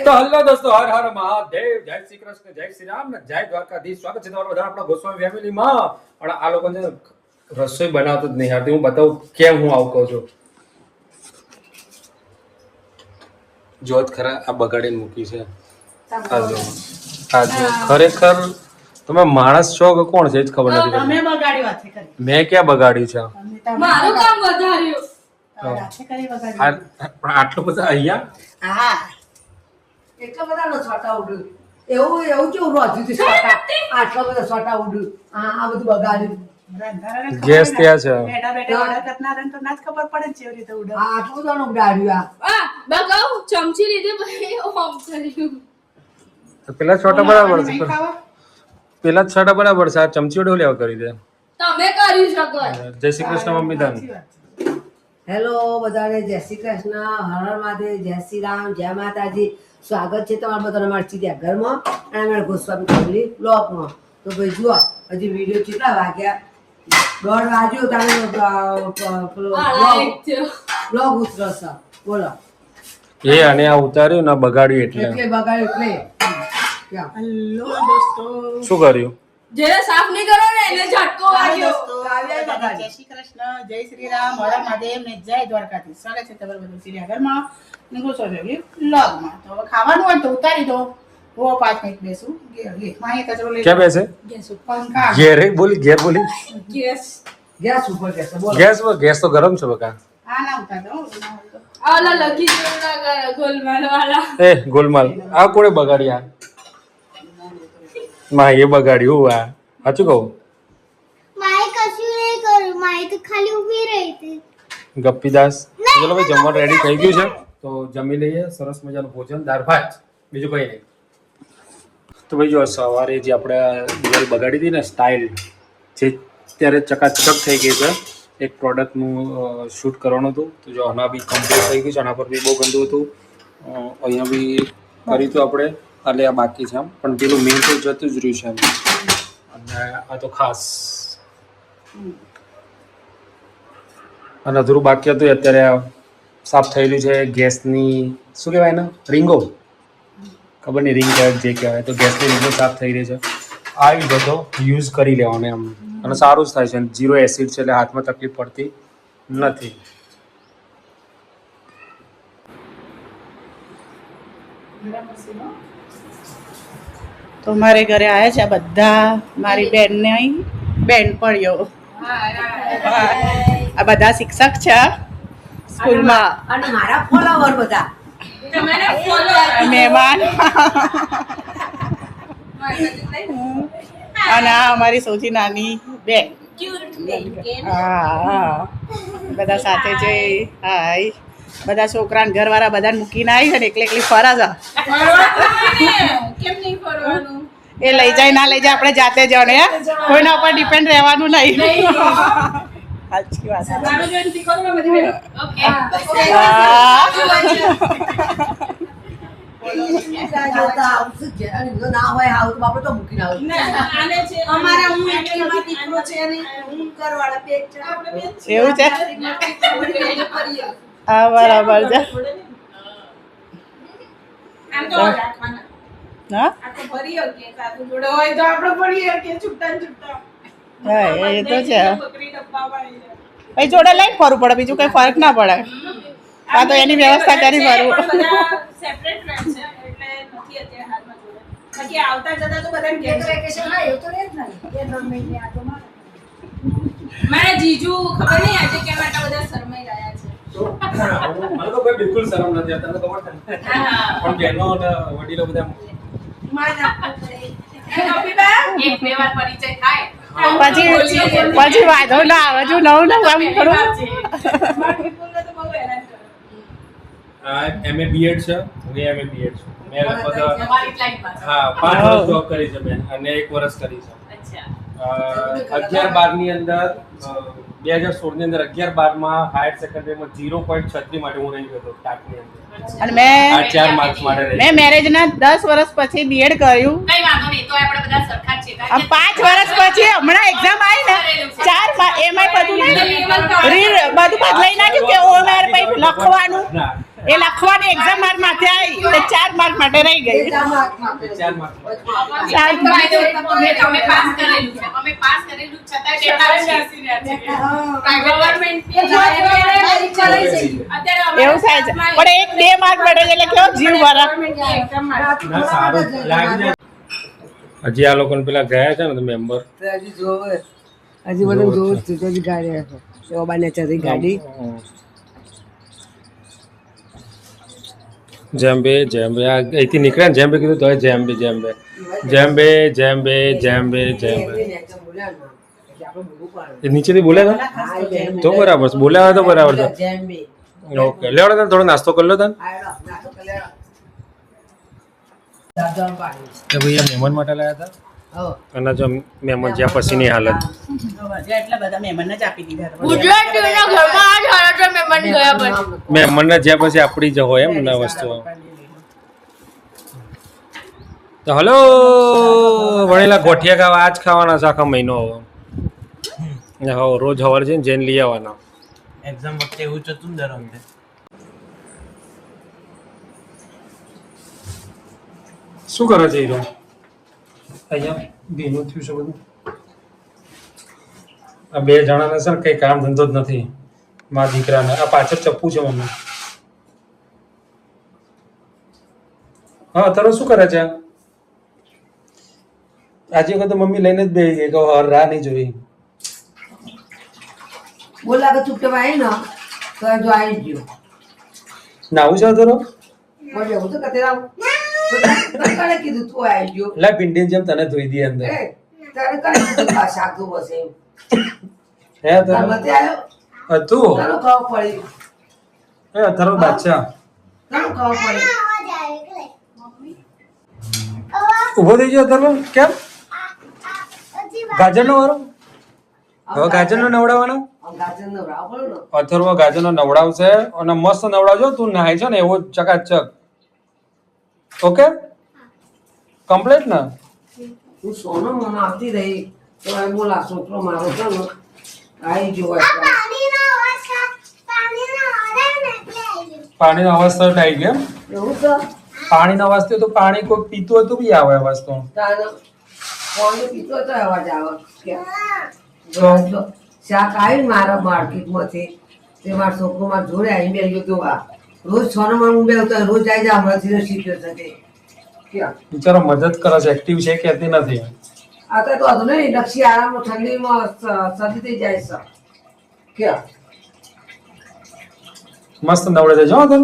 તો હલો દોસ્તો, હર હર મહાદેવ, જય શ્રી કૃષ્ણ, જય શ્રી રામ, જય દ્વારકાધીશ. સ્વાગત છે તમારું બધા આપણા ગોસ્વામી ફેમિલીમાં. અને આ લોકોને રસોઈ બનાવતું જ નહીં આવતી. હું બતાવું કેમ હું આવું કહું છું. જોત ખરા આ બગાડીને મૂકી છે. ખરેખર તમે માણસ છો કે કોણ છે જ ખબર નથી. તમે બગાડ્યું હાથે કરી. મેં ક્યાં બગાડ્યું છે? મારું કામ વધાર્યું. હાથે કરી બગાડ્યું. પણ આટલું બધા અહીંયા હા એટલા બધા નો છોટા ઉડ્યું. એવું કેવું રોજ્યું હતું છોટા. આટલા બધા છોટા ઉડ્યું. આ બધું બગાડ્યું. ગેસ ત્યાં છે. બેઠા બેઠા ઓર્ડર કરનારાને તો ના જ ખબર પડે ને કેવી રીતે ઉડે. આટલું બધું ઉડાડ્યું આ. બગાવ ચમચી લીધી પછી ઓમ કર્યું. પેલા છોટા બરાબર છે. નહીં ખાવા? પેલા છોટા બરાબર છે. આ ચમચી વડે લેવા કરી દે. તમે કરી શકો. જય શ્રી કૃષ્ણ મમ્મી ધન. હેલો બધાને, જય શ્રી કૃષ્ણ, હર હર મહાદેવ, જય શ્રી રામ, જય માતાજી. સ્વાગત છે તમારા બધાને અમારા ચીડિયા ઘરમાં અને અમારા ગોસ્વામી ફેમિલી બ્લોગમાં. તો ભાઈ જુઓ, હજી વિડીયો કેટલા વાગ્યા? 1:30 વાગ્યો તારે બ્લોગ ઉતરશે. બોલો એ અને આ ઉતાર્યું ને બગાડ્યું એટલે એટલે બગાડ્યું એટલે હેલો દોસ્તો, શું કર્યું? જેને સાફ નહીં કરો ને એને ઝટકો વાગ્યો. જય શ્રી કૃષ્ણ, જય શ્રી રામ, હર હર મહાદેવ ને જય દ્વારકાધીશ. સ્વાગત છે તમારું બધું ચિડિયાઘરમાં ને ગોસ્વામી વ્લોગમાં. તો હવે ખાવાનું હોય તો ઉતારી દો. વો 5 મિનિટ બેસું. માહી કચરો લઈ ક્યાં બેસે? ગેસ ઉપર. પંખા ઘેર બોલી, ઘેર બોલી. ગેસ ગેસ ઉપર ગેસ બોલો. ગેસ તો ગરમ છે બકા. આ ના ઉતાર દો. આલા લકી જેવડા કરે ગોલમાલ વાળા. એ ગોલમાલ આ કોણે બગાડ્યા? માં એ બગાડ્યું. આ સાચું કહું? માય કશું નહીં કર્યું, માય તો ખાલી ઊભી રહી હતી. ગપ્પીદાસ. ચલો ભાઈ, જમવાનું રેડી થઈ ગયું છે તો જમી લઈએ. સરસ મજાનું ભોજન, દાળ ભાત, બીજું કઈ નહીં. તો ભાઈ જો સવારે જે આપણે દિવાળી બગાડી હતી ને સ્ટાઇલ, જે ત્યારે ચકાચક થઈ ગઈ છે. એક પ્રોડક્ટનું શૂટ કરવાનું હતું તો જો આના બી કમ્પ્લીટ થઈ ગયું છે. આના પર બી બહુ ગંદુ હતું. અહીંયા બી કર્યું હતું આપણે, એટલે આ બાકી છે. આમ પણ પેલું મેઇન તો જતું જ રહ્યું છે એમ. અને આ તો ખાસ અને અધૂરું બાકી હતું. અત્યારે સાફ થયેલું છે. ગેસની શું કહેવાય ને, રીંગો, ખબર નહીં રીંગ કહેવાય જે કહેવાય. તો ગેસની રીંગો સાફ થઈ રહી છે. આવી બધો યુઝ કરી લેવાનો એમ, અને સારું જ થાય છે. 0 એસિડ છે એટલે હાથમાં તકલીફ પડતી નથી. તો મારે ઘરે આવ્યા છે આ બધા મારી બેન પડ્યો. આ બધા શિક્ષક છે સ્કૂલમાં અને મારા ફોલોવર બધા તમને ફોલો મહેમાન. અને આ અમારી સૌથી નાની બેન. હા બધા સાથે છે. હાય બધા છોકરા ઘરવાળા બધાને મૂકીને આવી છે ને એકલી ફરા છે. કેમ નહીં ફરવાનું? એ લઈ જાય ના લઈ જાય આપણે જાતે જાણે. કોઈના ઉપર ડિપેન્ડ રહેવાનું નહીં. સાચી વાત. મારું જોઈને શીખો ને બધી. ઓકે. ના હોય આવું તો આપણે તો મૂકીને આવું. અમારા હું એકલીમાં દીકરો છે અને હું ઘરવાળા બે છે. આપણે બે જ છીએ. એવું છે? કરીએ. હા બરાબર છે. આમ તો રાખવાના. હા આ તો ભરી હકીએ, સાધુ જોડે હોય તો આપણે ભરી હકીએ છૂટા ને છૂટા. હા એ તો છે. બકરી ડબ્બા વાળી છે. ભાઈ જોડે લઈને ફરવું પડે, બીજું કઈ ફરક ના પડે. હા તો એની વ્યવસ્થા કરી ફરવું. બધા સેપરેટ ફ્રેન્ડ છે એટલે નથી અત્યારે હાલમાં જોડે. બાકી આવતા જતા તો બધાને ઘેર છે. મારા જીજુ ખબર નહીં આજે કેમ આટલા બધા શરમાઈ રહ્યા છે. મને તો કોઈ બિલકુલ શરમ નથી. તમને ખબર છે પણ બહેનો અને વડીલો બધા એક બે વાર પરિચય થાય પછી વાંધો ના આવે. જો નવું આમ થોડું એમએ બીએડ છે. હું એમએ બીએડ છું. મેં લગભગ તમારી લાઈનમાં હા 5 વર્ષ જોબ કરી છે મેં, અને 1 વર્ષ કરી છે. અચ્છા 11-12 ની અંદર 2016 ની અંદર 11-12 માં હાયર સેકન્ડરીમાં 0.36 માટે હું રહી ગયો હતો ટાટની અંદર. અને મેં આ 4 માર્ક્સ માટે રહી. મેં મેરેજના 10 વર્ષ પછી બીએડ કર્યું. કઈ વાંધો નહીં, તો આપણે બધા સરખા જ છીએ. આ 5 વર્ષ પછી હમણાં એક્ઝામ આવી ને 4 એમાં બધું બધું બદલાઈ નાખ્યું કે ઓમેર પછી લખવાનું. એ લખવાની એક્ઝામ માર્ક માટે આવી તો 4 માર્ક માટે રહી ગઈ. 4 માર્ક માટે. 4 માર્ક. અમે પાસ કરેલું છે છતાં ડેટા છે ગવર્મેન્ટ એવું થાય છે પણ 1-2 માર્ક માટે એટલે કેવો જીવ ભરા. ના સારું લાગી જાય. હજી આ લોકોને પેલા ગયા છે ને મેમ્બર તો હજી જોવે. હજી બધું જોવું જ છે. હજી ગાડી રાખો. શોભાને ચડી ગાડી. જેમ્બે જેમ્બે આ અહીંથી નીકળ્યા ને જેમ્બે કીધું તો જેમ્બે જેમ્બે જેમ્બે જેમ્બે જેમ્બે જેમ્બે એ નીચેથી બોલ્યા હતા તો બરાબર છે બોલ્યા હોય તો બરાબર છે જેમ્બે. ઓકે લેવડો તને થોડો નાસ્તો કરી લો તને આયડો, નાસ્તો કરી લેવાનો. દાદાનું પાણી. તો ભાઈ આ મહેમાન માટે લાયા હતા હો. અને જો મહેમાન જ્યાં પછીની હાલત એટલા બધા મહેમાનને જ આપી દીધા. ગુજરાતીઓના ઘરમાં આજ હાલત છે મહેમાન ગયા પછી. મહેમાનને જ્યાં પછી આપણી જ હોય એમ ના વસ્તુઓ તો હલો વણેલા ગોઠિયા ખાવા આજ ખાવાના છે આખા મહિનો હવે હો રોજ સવારે જઈને જઈને લઈ આવવાના એક્ઝામ વખતે એવું જ હતું ને દર વખતે શું કરે છે હીરો અહીંયા ભીનું થયું છે બધું આ બે જણાને છે ને કઈ કામ ધંધો જ નથી મારા દીકરાને આ પાછળ ચપ્પુ છે મમ્મી હા તારો શું કરે છે આજે વખત મમ્મી લઈને જ બેસી ગઈ કે હર રાહ નહીં જોઈ બોલા કે ચૂપચાપ આવી ને તો જો આવી ગયો. નાવું છે તારો બોલે હું તો કતે રાવ. તને કીધું તું આવી ગયો. લા પિંડી જેમ તને ધોઈ દી અંદર એ તારે કઈ કીધું આ શાક તું બસે એમ. હે તાર તારો મતે આવ્યો. તું તારું ખાવ પડી. હે તારો બાદશાહ તારું ખાવ પડી. અવાજ આવે એટલે ઊભો થઈ ગયો તારો કેમ હજી ગાજરનો વારો હવે ગાજરનો નવડાવવાનો આમ ગાજર નો રાવ પડ્યો ને. અથર્વ ગાજરનો નવડાવશે અને મસ્ત નવડાવજો તું નહાય છે ને એવો ચકાચક ઓકે કમ્પ્લીટ ને હું સોનો મને આવતી રહી તો આ બોલા છોકરો મારો છે ને આવી ગયો આ પાણીનો અવાજ પાણીનો અવાજ આવે ને એટલે આવી ગયું. પાણીનો અવાજ તો આવી ગયો એમ? એવું તો પાણીનો અવાજ થયો તો પાણી કોઈ પીતું હોય તો બી આવે અવાજ તો તારે કોણ પીતો તો અવાજ આવે કે તો શાક આવી મારા માર્કેટમાંથી તે મારા છોકરો મારા જોડે આવી બેસી ગયો આ રોજ સોનો માં હું બેસતો રોજ આવી જાય હમણાંથી શીખ્યો છે તે ક્યાં બિચારો મદદ કરે છે એક્ટિવ છે કહેતી નથી આ તો હતું નહીં લક્ષી આરામ ઠંડીમાં સર્દી થઈ જાય છે ક્યાં મસ્ત નવડે છે જો તને